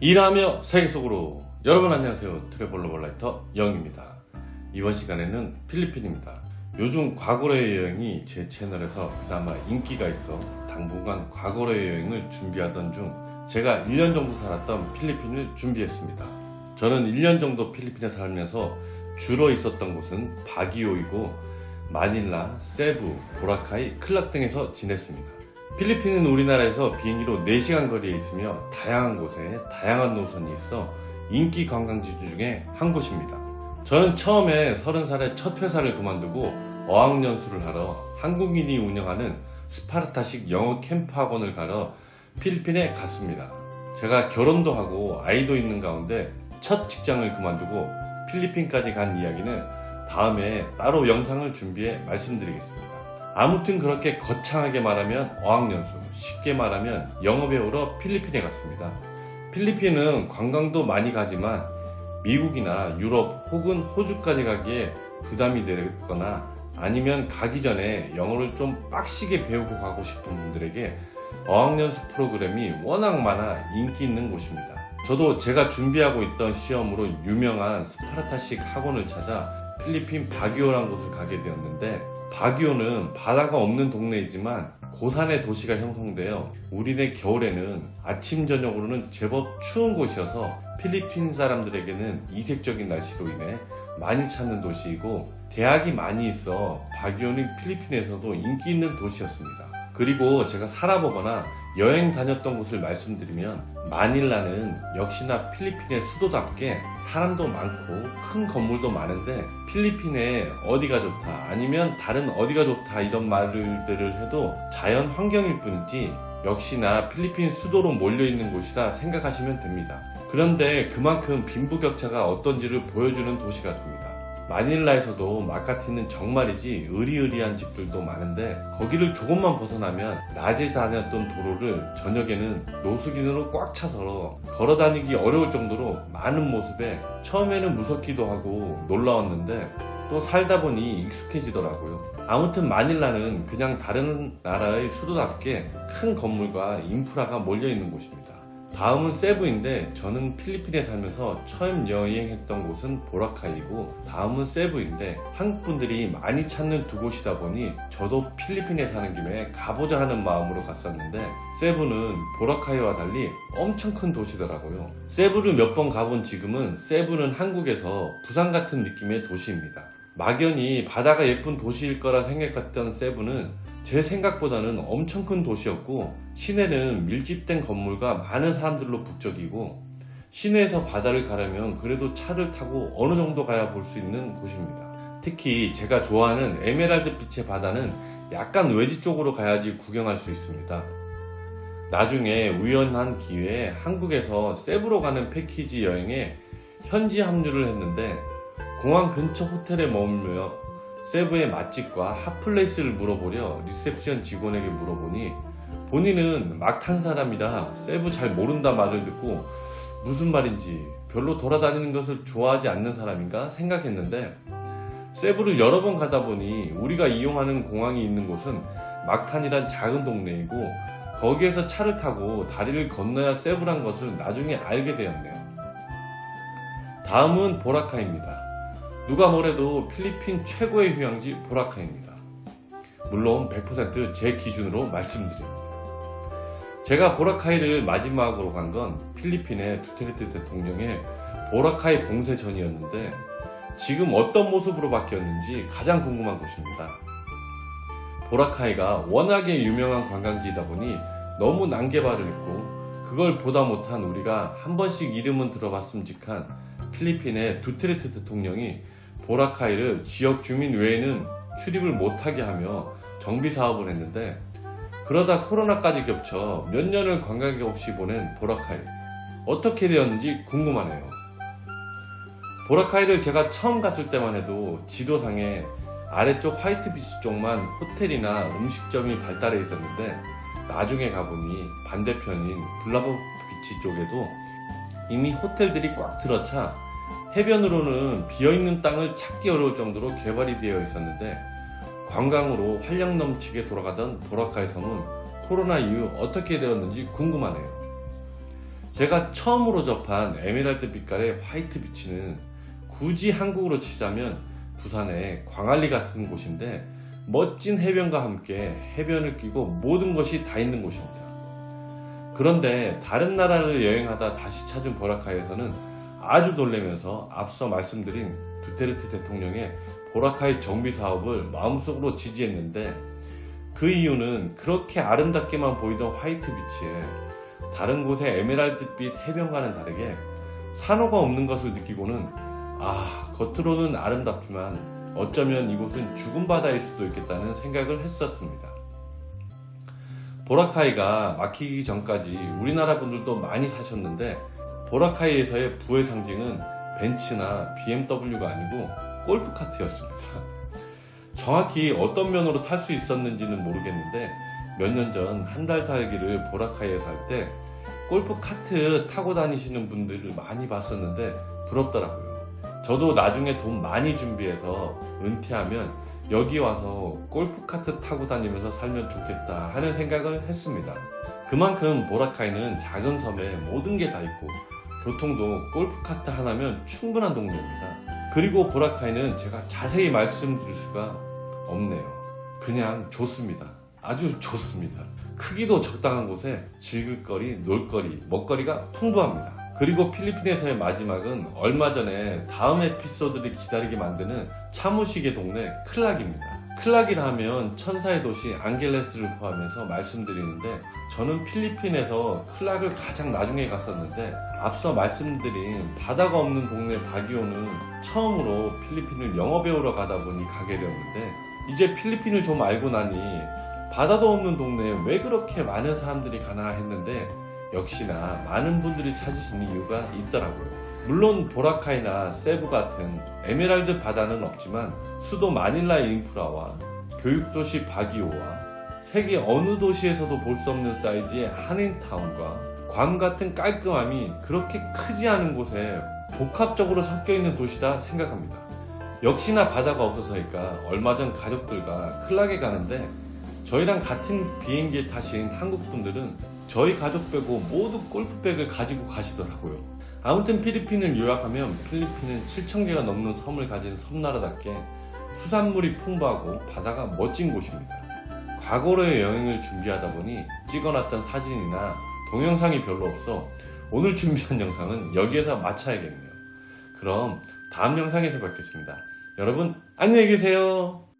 일하며 세계 속으로. 여러분 안녕하세요. 트래블러 라이터 영입니다. 이번 시간에는 필리핀입니다. 요즘 과거로의 여행이 제 채널에서 그나마 인기가 있어 당분간 과거로의 여행을 준비하던 중 제가 1년 정도 살았던 필리핀을 준비했습니다. 저는 1년 정도 필리핀에 살면서 주로 있었던 곳은 바기오이고 마닐라, 세부, 보라카이, 클락 등에서 지냈습니다. 필리핀은 우리나라에서 비행기로 4시간 거리에 있으며 다양한 곳에 다양한 노선이 있어 인기 관광지 중에 한 곳입니다. 저는 처음에 30살에 첫 회사를 그만두고 어학연수를 하러 한국인이 운영하는 스파르타식 영어 캠프 학원을 가러 필리핀에 갔습니다. 제가 결혼도 하고 아이도 있는 가운데 첫 직장을 그만두고 필리핀까지 간 이야기는 다음에 따로 영상을 준비해 말씀드리겠습니다. 아무튼 그렇게 거창하게 말하면 어학연수, 쉽게 말하면 영어 배우러 필리핀에 갔습니다. 필리핀은 관광도 많이 가지만 미국이나 유럽 혹은 호주까지 가기에 부담이 되거나 아니면 가기 전에 영어를 좀 빡시게 배우고 가고 싶은 분들에게 어학연수 프로그램이 워낙 많아 인기 있는 곳입니다. 저도 제가 준비하고 있던 시험으로 유명한 스파르타식 학원을 찾아 필리핀 바기오라는 곳을 가게 되었는데, 바기오는 바다가 없는 동네이지만 고산의 도시가 형성되어 우리네 겨울에는 아침 저녁으로는 제법 추운 곳이어서 필리핀 사람들에게는 이색적인 날씨로 인해 많이 찾는 도시이고 대학이 많이 있어 바기오는 필리핀에서도 인기 있는 도시였습니다. 그리고 제가 살아보거나 여행 다녔던 곳을 말씀드리면 마닐라는 역시나 필리핀의 수도답게 사람도 많고 큰 건물도 많은데 필리핀에 어디가 좋다 아니면 다른 어디가 좋다 이런 말들을 해도 자연 환경일 뿐이지 역시나 필리핀 수도로 몰려있는 곳이라 생각하시면 됩니다. 그런데 그만큼 빈부격차가 어떤지를 보여주는 도시 같습니다. 마닐라에서도 마카티는 정말이지 으리으리한 집들도 많은데 거기를 조금만 벗어나면 낮에 다녔던 도로를 저녁에는 노숙인으로 꽉 차서 걸어 다니기 어려울 정도로 많은 모습에 처음에는 무섭기도 하고 놀라웠는데 또 살다 보니 익숙해지더라고요. 아무튼 마닐라는 그냥 다른 나라의 수도답게 큰 건물과 인프라가 몰려있는 곳입니다. 다음은 세부인데 저는 필리핀에 살면서 처음 여행했던 곳은 보라카이고 다음은 세부인데 한국분들이 많이 찾는 두 곳이다 보니 저도 필리핀에 사는 김에 가보자 하는 마음으로 갔었는데 세부는 보라카이와 달리 엄청 큰 도시더라고요. 세부를 몇 번 가본 지금은 세부는 한국에서 부산 같은 느낌의 도시입니다. 막연히 바다가 예쁜 도시일 거라 생각했던 세부는 제 생각보다는 엄청 큰 도시였고 시내는 밀집된 건물과 많은 사람들로 북적이고 시내에서 바다를 가려면 그래도 차를 타고 어느 정도 가야 볼 수 있는 곳입니다. 특히 제가 좋아하는 에메랄드 빛의 바다는 약간 외지 쪽으로 가야지 구경할 수 있습니다. 나중에 우연한 기회에 한국에서 세부로 가는 패키지 여행에 현지 합류를 했는데 공항 근처 호텔에 머물며 세부의 맛집과 핫플레이스를 물어보려 리셉션 직원에게 물어보니 본인은 막 탄 사람이라 세부 잘 모른다 말을 듣고 무슨 말인지 별로 돌아다니는 것을 좋아하지 않는 사람인가 생각했는데 세부를 여러 번 가다 보니 우리가 이용하는 공항이 있는 곳은 막탄이란 작은 동네이고 거기에서 차를 타고 다리를 건너야 세부란 것을 나중에 알게 되었네요. 다음은 보라카이입니다. 누가 뭐래도 필리핀 최고의 휴양지 보라카이입니다. 물론 100% 제 기준으로 말씀드립니다. 제가 보라카이를 마지막으로 간 건 필리핀의 두테르테 대통령의 보라카이 공세 전이었는데 지금 어떤 모습으로 바뀌었는지 가장 궁금한 곳입니다. 보라카이가 워낙에 유명한 관광지이다 보니 너무 난개발을 했고 그걸 보다 못한 우리가 한 번씩 이름은 들어봤음직한 필리핀의 두테르테 대통령이 보라카이를 지역 주민 외에는 출입을 못하게 하며 정비 사업을 했는데 그러다 코로나까지 겹쳐 몇 년을 관광객 없이 보낸 보라카이 어떻게 되었는지 궁금하네요. 보라카이를 제가 처음 갔을 때만 해도 지도상에 아래쪽 화이트 비치 쪽만 호텔이나 음식점이 발달해 있었는데 나중에 가보니 반대편인 블라보 비치 쪽에도 이미 호텔들이 꽉 들어차 해변으로는 비어있는 땅을 찾기 어려울 정도로 개발이 되어 있었는데 관광으로 활력 넘치게 돌아가던 보라카이 섬은 코로나 이후 어떻게 되었는지 궁금하네요. 제가 처음으로 접한 에메랄드 빛깔의 화이트 비치는 굳이 한국으로 치자면 부산의 광안리 같은 곳인데 멋진 해변과 함께 해변을 끼고 모든 것이 다 있는 곳입니다. 그런데 다른 나라를 여행하다 다시 찾은 보라카이에서는 아주 놀라면서 앞서 말씀드린 두테르테 대통령의 보라카이 정비 사업을 마음속으로 지지했는데 그 이유는 그렇게 아름답게만 보이던 화이트 비치에 다른 곳의 에메랄드빛 해변과는 다르게 산호가 없는 것을 느끼고는 겉으로는 아름답지만 어쩌면 이곳은 죽은 바다일 수도 있겠다는 생각을 했었습니다. 보라카이가 막히기 전까지 우리나라 분들도 많이 사셨는데 보라카이에서의 부의 상징은 벤츠나 BMW가 아니고 골프카트였습니다. 정확히 어떤 면으로 탈 수 있었는지는 모르겠는데 몇 년 전 한 달 살기를 보라카이에 살 때 골프카트 타고 다니시는 분들을 많이 봤었는데 부럽더라고요. 저도 나중에 돈 많이 준비해서 은퇴하면 여기 와서 골프카트 타고 다니면서 살면 좋겠다 하는 생각을 했습니다. 그만큼 보라카이는 작은 섬에 모든 게 다 있고 교통도 골프카트 하나면 충분한 동네입니다. 그리고 보라카이는 제가 자세히 말씀드릴 수가 없네요. 그냥 좋습니다. 아주 좋습니다. 크기도 적당한 곳에 즐길거리, 놀거리, 먹거리가 풍부합니다. 그리고 필리핀에서의 마지막은 얼마 전에 다음 에피소드를 기다리게 만드는 차무식의 동네 클락입니다. 클락이라 하면 천사의 도시 앙겔레스를 포함해서 말씀드리는데 저는 필리핀에서 클락을 가장 나중에 갔었는데 앞서 말씀드린 바다가 없는 동네 바기오는 처음으로 필리핀을 영어 배우러 가다 보니 가게 되었는데 이제 필리핀을 좀 알고 나니 바다도 없는 동네에 왜 그렇게 많은 사람들이 가나 했는데 역시나 많은 분들이 찾으시는 이유가 있더라고요. 물론 보라카이나 세부 같은 에메랄드 바다는 없지만 수도 마닐라의 인프라와 교육도시 바기오와 세계 어느 도시에서도 볼 수 없는 사이즈의 한인타운과 괌 같은 깔끔함이 그렇게 크지 않은 곳에 복합적으로 섞여 있는 도시다 생각합니다. 역시나 바다가 없어서일까 얼마 전 가족들과 클락에 가는데 저희랑 같은 비행기에 타신 한국분들은 저희 가족 빼고 모두 골프백을 가지고 가시더라고요. 아무튼 필리핀을 유학하면 필리핀은 7,000개가 넘는 섬을 가진 섬나라답게 수산물이 풍부하고 바다가 멋진 곳입니다. 과거로의 여행을 준비하다 보니 찍어놨던 사진이나 동영상이 별로 없어 오늘 준비한 영상은 여기에서 마쳐야겠네요. 그럼 다음 영상에서 뵙겠습니다. 여러분 안녕히 계세요.